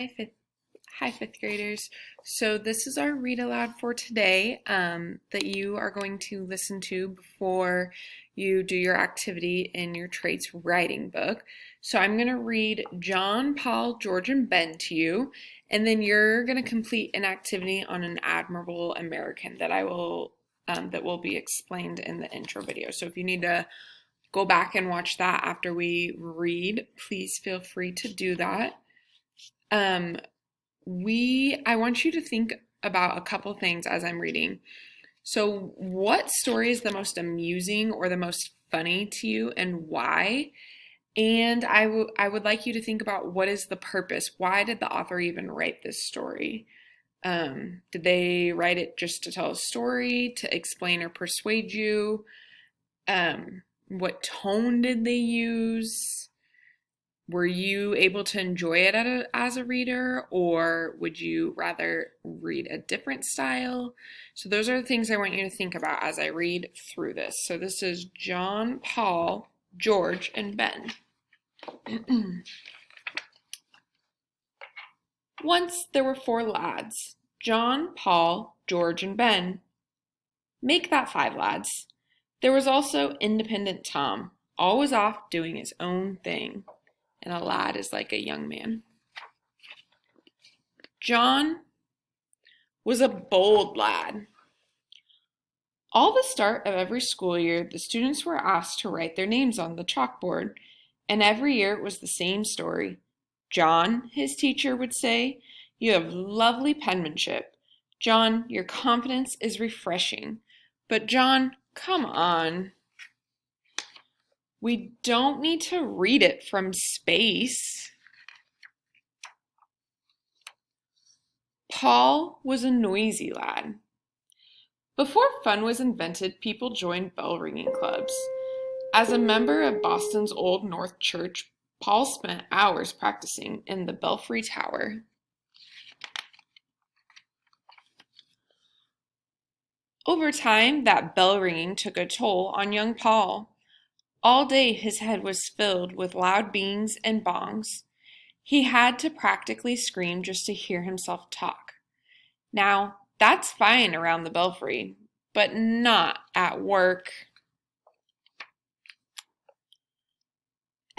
Hi, fifth graders. So this is our read aloud for today that you are going to listen to before you do your activity in your traits writing book. So I'm going to read John, Paul, George, and Ben to you, and then you're going to complete an activity on an admirable American that will be explained in the intro video. So if you need to go back and watch that after we read, please feel free to do that. I want you to think about a couple things as I'm reading. So, what story is the most amusing or the most funny to you and why? And I would like you to think about what is the purpose? Why did the author even write this story? Did they write it just to tell a story, to explain or persuade you? What tone did they use? Were you able to enjoy it as a reader, or would you rather read a different style? So those are the things I want you to think about as I read through this. So this is John, Paul, George, and Ben. Once there were 4 lads, John, Paul, George, and Ben. Make that 5 lads. There was also independent Tom, always off doing his own thing. And a lad is like a young man. John was a bold lad. All the start of every school year, the students were asked to write their names on the chalkboard, and every year it was the same story. John, his teacher would say, "You have lovely penmanship. John, your confidence is refreshing. But John, come on. We don't need to read it from space." Paul was a noisy lad. Before fun was invented, people joined bell-ringing clubs. As a member of Boston's Old North Church, Paul spent hours practicing in the Belfry Tower. Over time, that bell ringing took a toll on young Paul. All day his head was filled with loud beans and bongs. He had to practically scream just to hear himself talk. Now, that's fine around the belfry, but not at work.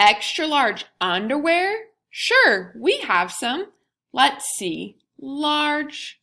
Extra large underwear? Sure, we have some. Let's see. Large,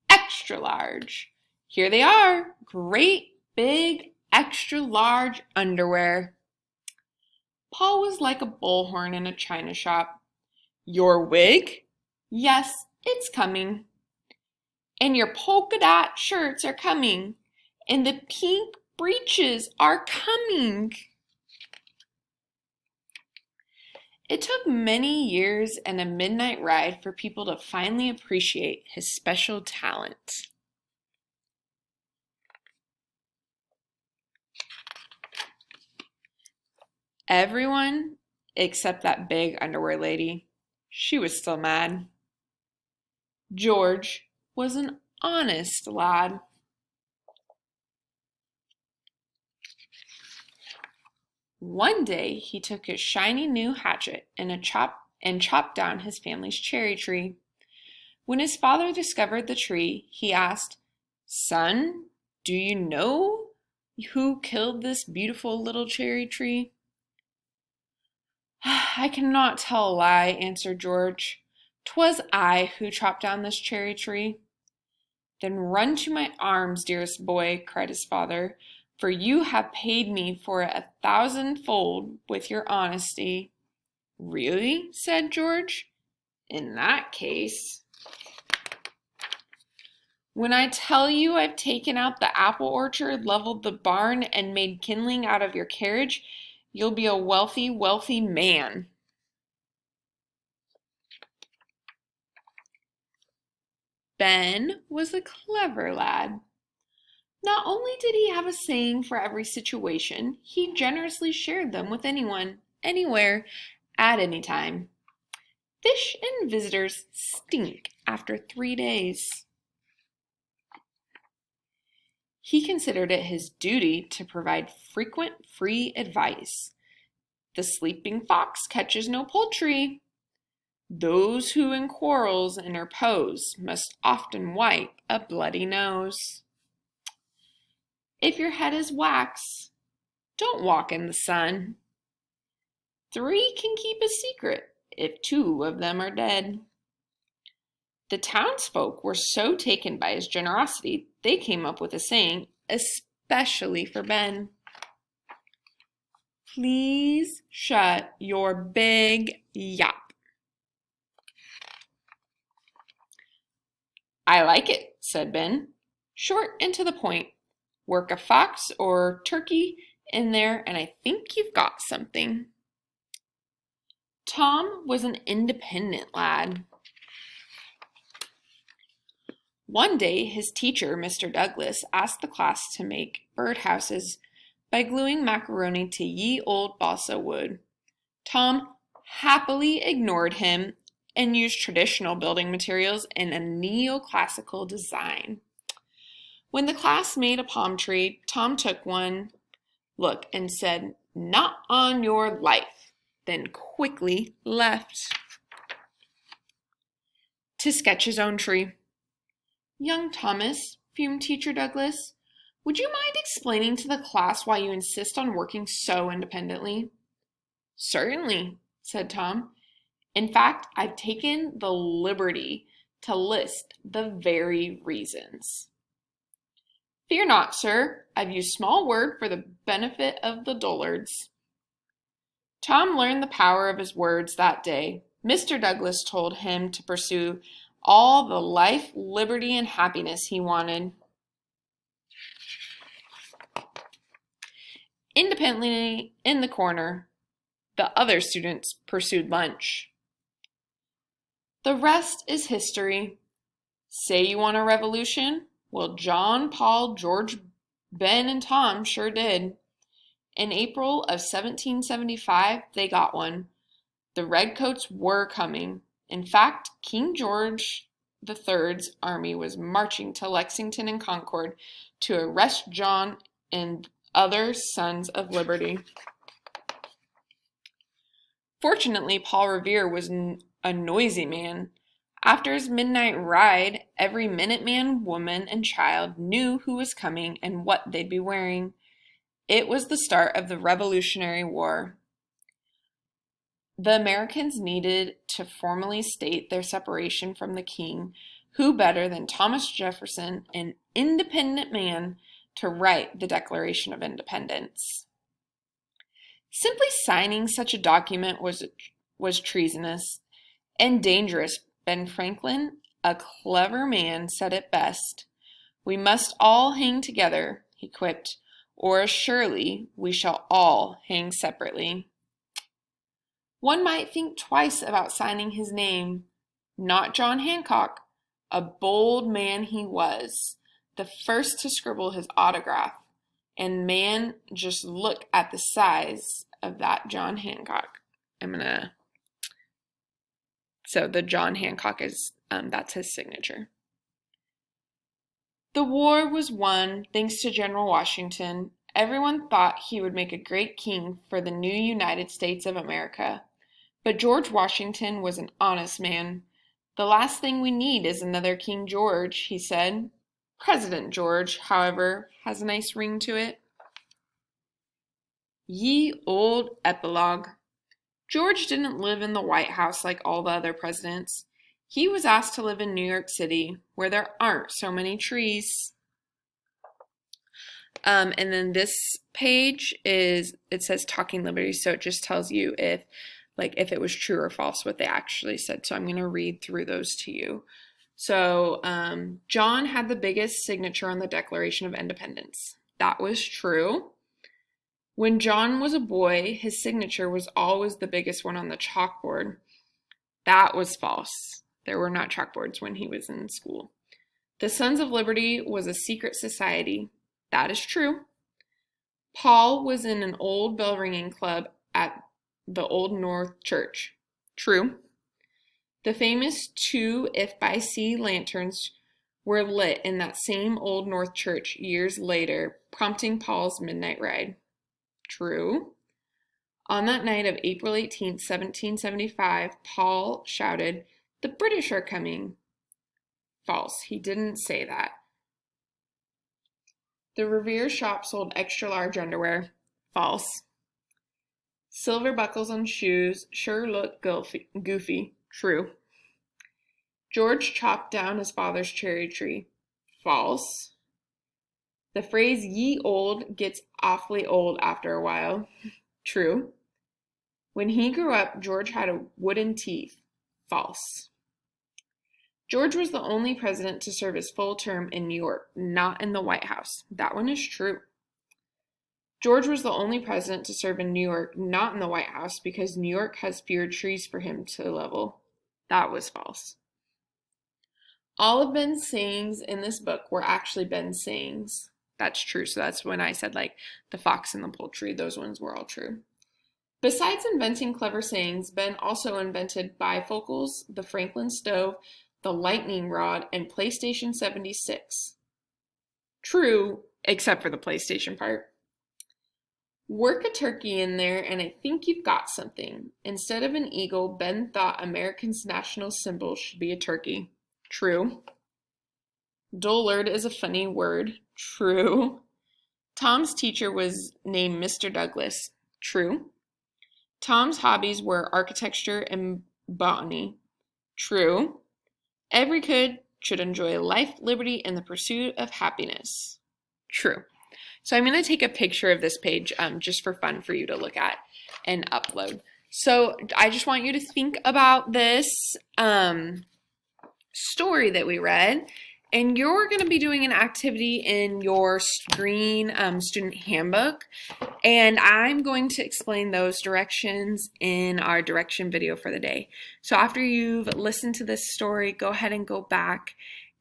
extra large. Here they are. Great, big, extra large underwear. Paul was like a bullhorn in a china shop. Your wig? Yes, it's coming. And your polka dot shirts are coming. And the pink breeches are coming. It took many years and a midnight ride for people to finally appreciate his special talent. Everyone except that big underwear lady. She was still mad. George was an honest lad. One day he took his shiny new hatchet and chopped down his family's cherry tree. When his father discovered the tree, he asked, "Son, do you know who killed this beautiful little cherry tree?" "I cannot tell a lie," answered George. "'Twas I who chopped down this cherry tree." "Then run to my arms, dearest boy," cried his father, "for you have paid me for it 1,000-fold with your honesty." "Really?" said George. "In that case, when I tell you I've taken out the apple orchard, leveled the barn, and made kindling out of your carriage, you'll be a wealthy, wealthy man." Ben was a clever lad. Not only did he have a saying for every situation, he generously shared them with anyone, anywhere, at any time. Fish and visitors stink after 3 days. He considered it his duty to provide frequent free advice. The sleeping fox catches no poultry. Those who in quarrels interpose must often wipe a bloody nose. If your head is wax, don't walk in the sun. 3 can keep a secret if 2 of them are dead. The townsfolk were so taken by his generosity, they came up with a saying, especially for Ben. Please shut your big yap. I like it, said Ben. Short and to the point. Work a fox or turkey in there, and I think you've got something. Tom was an independent lad. One day, his teacher, Mr. Douglas, asked the class to make birdhouses by gluing macaroni to ye old balsa wood. Tom happily ignored him and used traditional building materials in a neoclassical design. When the class made a palm tree, Tom took one look and said, "Not on your life," then quickly left to sketch his own tree. "Young Thomas," fumed Teacher Douglas, "would you mind explaining to the class why you insist on working so independently?" "Certainly," said Tom. "In fact, I've taken the liberty to list the very reasons." "Fear not, sir. I've used small word for the benefit of the dullards." Tom learned the power of his words that day. Mr. Douglas told him to pursue all the life, liberty, and happiness he wanted. Independently in the corner, the other students pursued lunch. The rest is history. Say you want a revolution? Well, John, Paul, George, Ben, and Tom sure did. In April of 1775, they got one. The Redcoats were coming. In fact, King George III's army was marching to Lexington and Concord to arrest John and other sons of liberty. Fortunately, Paul Revere was a noisy man. After his midnight ride, every Minuteman, woman, and child knew who was coming and what they'd be wearing. It was the start of the Revolutionary War. The Americans needed to formally state their separation from the king. Who better than Thomas Jefferson, an independent man, to write the Declaration of Independence? Simply signing such a document was treasonous and dangerous. Ben Franklin, a clever man, said it best. "We must all hang together," he quipped, "or as surely we shall all hang separately." One might think twice about signing his name. Not John Hancock. A bold man he was, the first to scribble his autograph. And man, just look at the size of that John Hancock. So the John Hancock is, that's his signature. The war was won thanks to General Washington. Everyone thought he would make a great king for the new United States of America. But George Washington was an honest man. "The last thing we need is another King George," he said. President George, however, has a nice ring to it. Ye old epilogue. George didn't live in the White House like all the other presidents. He was asked to live in New York City, where there aren't so many trees. And then this page it says Talking Liberty, so it just tells you if it was true or false what they actually said. So I'm going to read through those to you. So John had the biggest signature on the Declaration of Independence. That was true. When John was a boy, his signature was always the biggest one on the chalkboard. That was false. There were not chalkboards when he was in school. The Sons of Liberty was a secret society. That is true. Paul was in an old bell ringing club at the Old North Church. True. The famous 2 If by Sea lanterns were lit in that same Old North Church years later, prompting Paul's midnight ride. True. On that night of April 18th, 1775, Paul shouted, "The British are coming." False. He didn't say that. The Revere shop sold extra large underwear. False. Silver buckles on shoes sure look goofy. True. George chopped down his father's cherry tree. False. The phrase "ye old" gets awfully old after a while. True. When he grew up, George had wooden teeth. False. George was the only president to serve his full term in New York, not in the White House. That one is true. George was the only president to serve in New York, not in the White House, because New York has fewer trees for him to level. That was false. All of Ben's sayings in this book were actually Ben's sayings. That's true. So that's when I said, like, the fox and the poultry, those ones were all true. Besides inventing clever sayings, Ben also invented bifocals, the Franklin stove, the lightning rod, and PlayStation 76. True, except for the PlayStation part. Work a turkey in there and I think you've got something. Instead of an eagle, Ben thought America's national symbol should be a turkey. True. Dullard is a funny word. True. Tom's teacher was named Mr. Douglas. True. Tom's hobbies were architecture and botany. True. Every kid should enjoy life, liberty, and the pursuit of happiness. True. So I'm going to take a picture of this page just for fun for you to look at and upload. So I just want you to think about this story that we read, and you're going to be doing an activity in your green student handbook, and I'm going to explain those directions in our direction video for the day. So after you've listened to this story, go ahead and go back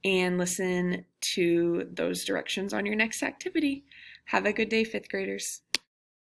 and listen to those directions on your next activity. Have a good day, 5th graders.